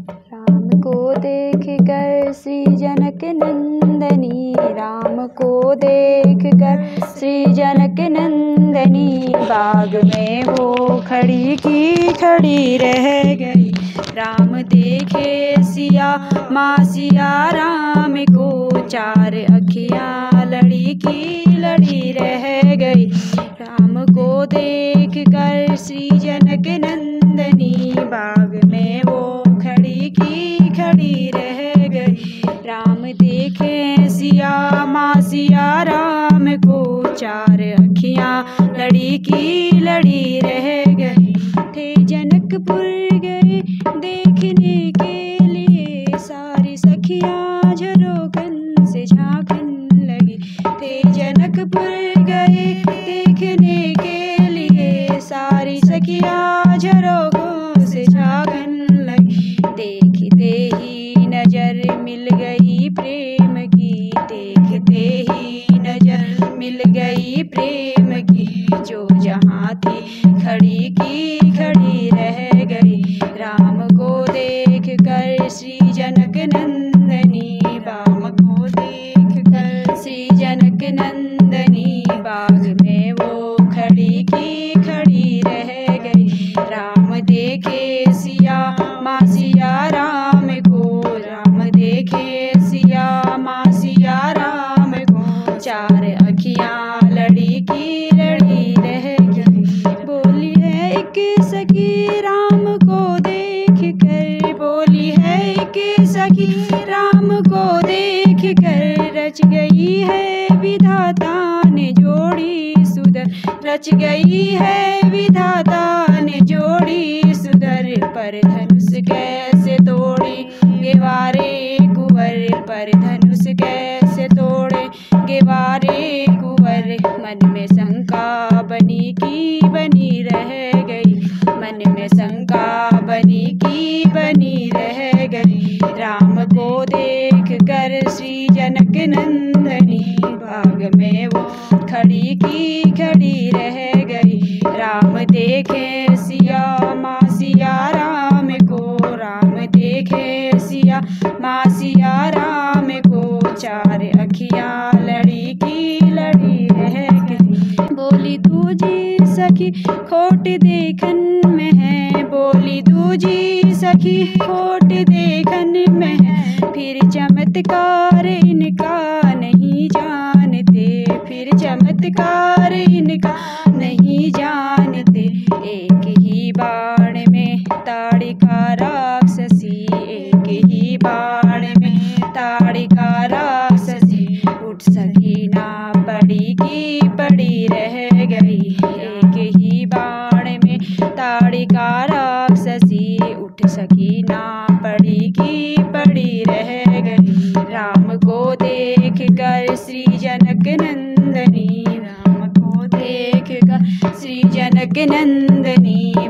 राम को देख कर श्री जनक नंदनी, राम को देख कर श्री जनक नंदनी, बाग में वो खड़ी की खड़ी रह गई। राम देखे सिया माँ सिया राम को, चार अखियाँ लड़ी की लड़ी रह गई। राम को देख कर श्री जनक नंदनी, बाग में वो खड़ी की खड़ी रह गई। राम देखे सिया माँ सिया राम को, चार अखियाँ लड़ी की लड़ी रह गई। थे जनकपुर गए देखने के लिए, सारी सखियाँ झरोखन से झांकन लगी। थे जनकपुर गए देखने के लिए, सारी सखियाँ झरोखों से झांकन लगी। देखते ही नजर मिल गई प्रेम की, देखते ही नजर मिल गई प्रेम की, जो जहाँ थी खड़ी की खड़ी रह गई। राम को देख कर श्री जनक नंदनी, राम को देख कर श्री जनक नंदनी, बाग में वो खड़ी की खड़ी रह गई। राम देखे सिया माँ सिया राम को, राम देखे सिया माँ सिया राम को, चार अखियाँ लड़ी की लड़ी रह गई। बोली है एक सखी राम को देख कर, बोली है एक सखी राम को देख कर, रच गई है विधाता ने जोड़ी सुधर, रच गई है विधाता ने जोड़ी सुधर। पर धनुष कैसे तोड़े गेवारे कुंवर, पर धनुष कैसे तोड़े गेवारे कुंवर, मन में शंका बनी की बनी रह गई, मन में शंका बनी की बनी रह गई। राम को देख कर श्री जनक नंदनी, बाग में वो खड़ी की खड़ी रह गई। राम देखे सिया माँ सिया राम को, राम देखे सिया माँ सिया राम को, चार अखियाँ लड़ी की लड़ी रह गई। बोली दूजी सखी खोट देखन में है, बोली दूजी सखी खोट देखन में है, फिर चमत्कार इनका नहीं जानते, फिर चमत्कार इनका नहीं जानते। एक ही बाण में ताड़िका राक्षसी, एक ही बाण में ताड़िका राक्षसी, उठ सकी ना पड़ी की पड़ी रह गई। एक ही बाण में ताड़िका राक्षसी, उठ सकी ना पड़ी की पड़ी रह गई। राम को देख कर श्री जनक नंदनी, राम को देख कर श्री जनक नंदनी,